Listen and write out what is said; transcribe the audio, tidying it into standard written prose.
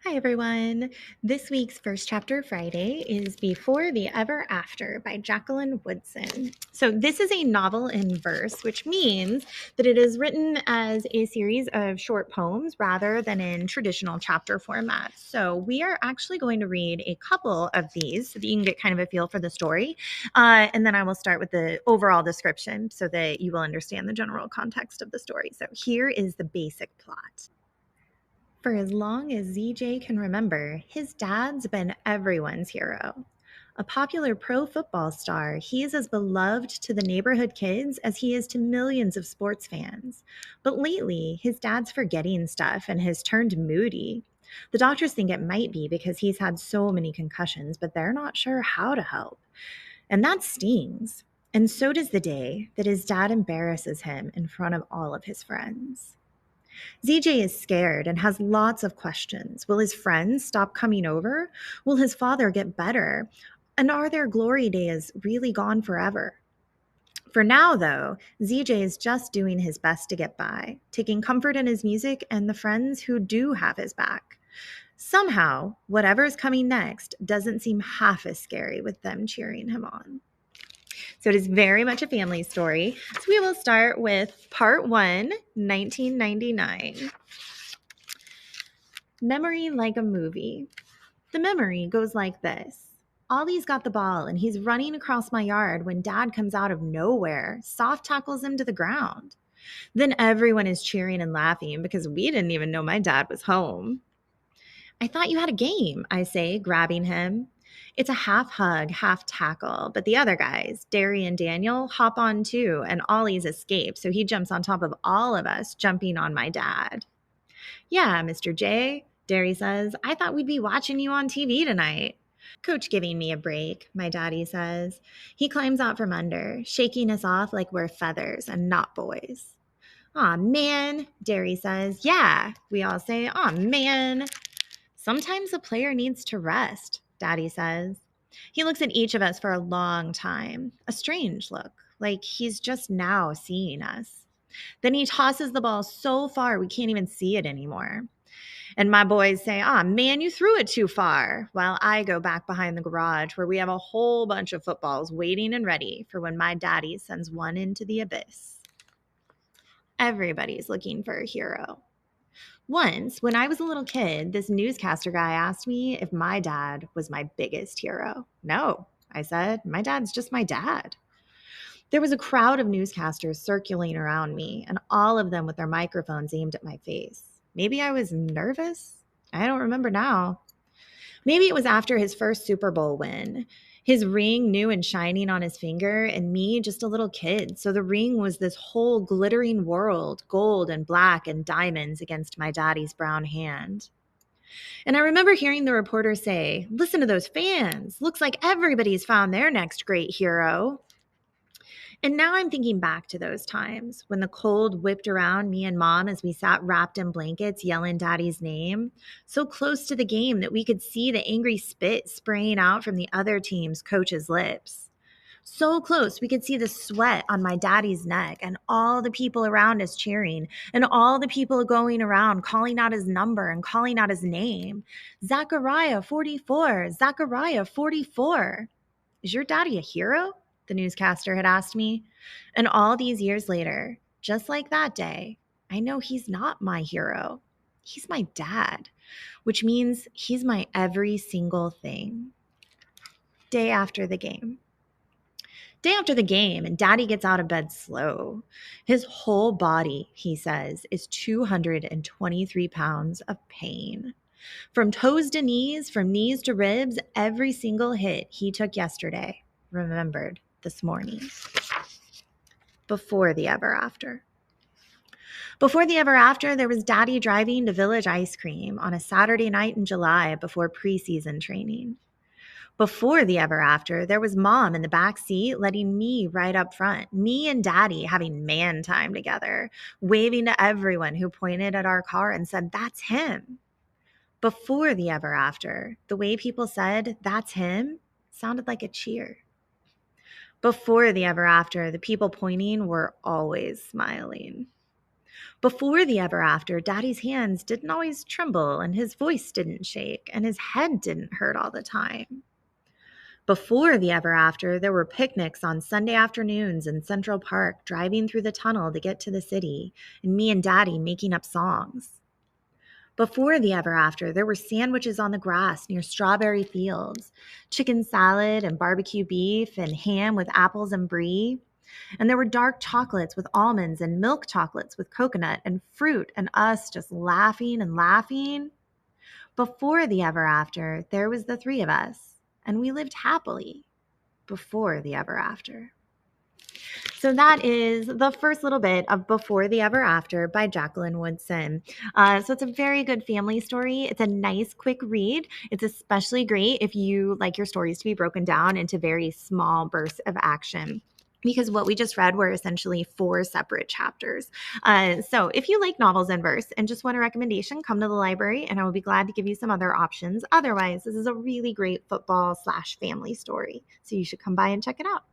Hi, everyone. This week's First Chapter Friday is Before the Ever After by Jacqueline Woodson. So, this is a novel in verse, which means that it is written as a series of short poems rather than in traditional chapter format. So, we are actually going to read a couple of these so that you can get kind of a feel for the story. And then I will start with the overall description so that you will understand the general context of the story. So, here is the basic plot. For as long as ZJ can remember, his dad's been everyone's hero. A popular pro football star, he is as beloved to the neighborhood kids as he is to millions of sports fans. But lately, his dad's forgetting stuff and has turned moody. The doctors think it might be because he's had so many concussions, but they're not sure how to help. And that stings. And so does the day that his dad embarrasses him in front of all of his friends. ZJ is scared and has lots of questions. Will his friends stop coming over? Will his father get better? And are their glory days really gone forever? For now, though, ZJ is just doing his best to get by, taking comfort in his music and the friends who do have his back. Somehow, whatever's coming next doesn't seem half as scary with them cheering him on. So it is very much a family story. So we will start with part 1, 1999. Memory like a movie. The memory goes like this. Ollie's got the ball and he's running across my yard when Dad comes out of nowhere, soft tackles him to the ground. Then everyone is cheering and laughing because we didn't even know my dad was home. I thought you had a game, I say, grabbing him. It's a half hug, half tackle, but the other guys, Derry and Daniel, hop on too, and Ollie's escaped, so he jumps on top of all of us, jumping on my dad. Yeah, Mr. J, Derry says, I thought we'd be watching you on TV tonight. Coach giving me a break, my daddy says. He climbs out from under, shaking us off like we're feathers and not boys. Aw, man, Derry says. Yeah, we all say, aw, man. Sometimes a player needs to rest, Daddy says. He looks at each of us for a long time, a strange look, like he's just now seeing us. Then he tosses the ball so far we can't even see it anymore. And my boys say, man, you threw it too far. While I go back behind the garage where we have a whole bunch of footballs waiting and ready for when my daddy sends one into the abyss. Everybody's looking for a hero. Once, when I was a little kid, this newscaster guy asked me if my dad was my biggest hero. No, I said, my dad's just my dad. There was a crowd of newscasters circling around me, and all of them with their microphones aimed at my face. Maybe I was nervous? I don't remember now. Maybe it was after his first Super Bowl win. His ring new and shining on his finger, and me just a little kid. So the ring was this whole glittering world, gold and black and diamonds against my daddy's brown hand. And I remember hearing the reporter say, listen to those fans. Looks like everybody's found their next great hero. And now I'm thinking back to those times when the cold whipped around me and Mom as we sat wrapped in blankets yelling Daddy's name, so close to the game that we could see the angry spit spraying out from the other team's coach's lips. So close we could see the sweat on my daddy's neck and all the people around us cheering and all the people going around calling out his number and calling out his name. Zachariah 44, Zachariah 44. Is your daddy a hero? The newscaster had asked me. And all these years later, just like that day, I know he's not my hero. He's my dad, which means he's my every single thing. Day after the game. Day after the game, and Daddy gets out of bed slow. His whole body, he says, is 223 pounds of pain. From toes to knees, from knees to ribs, every single hit he took yesterday, remembered this morning. Before the ever after. Before the ever after, there was Daddy driving to Village Ice Cream on a Saturday night in July before preseason training. Before the ever after, there was Mom in the back seat letting me ride up front, me and Daddy having man time together, waving to everyone who pointed at our car and said, that's him. Before the ever after, the way people said, that's him, sounded like a cheer. Before the ever after, the people pointing were always smiling. Before the ever after, Daddy's hands didn't always tremble, and his voice didn't shake, and his head didn't hurt all the time. Before the ever after, there were picnics on Sunday afternoons in Central Park, driving through the tunnel to get to the city, and me and Daddy making up songs. Before the ever after, there were sandwiches on the grass near strawberry fields, chicken salad and barbecue beef, and ham with apples and brie. And there were dark chocolates with almonds and milk chocolates with coconut and fruit, and us just laughing and laughing. Before the ever after, there was the three of us, and we lived happily before the ever after. So that is the first little bit of Before the Ever After by Jacqueline Woodson. So it's a very good family story. It's a nice, quick read. It's especially great if you like your stories to be broken down into very small bursts of action, because what we just read were essentially 4 separate chapters. So if you like novels in verse and just want a recommendation, come to the library and I will be glad to give you some other options. Otherwise, this is a really great football/family story. So you should come by and check it out.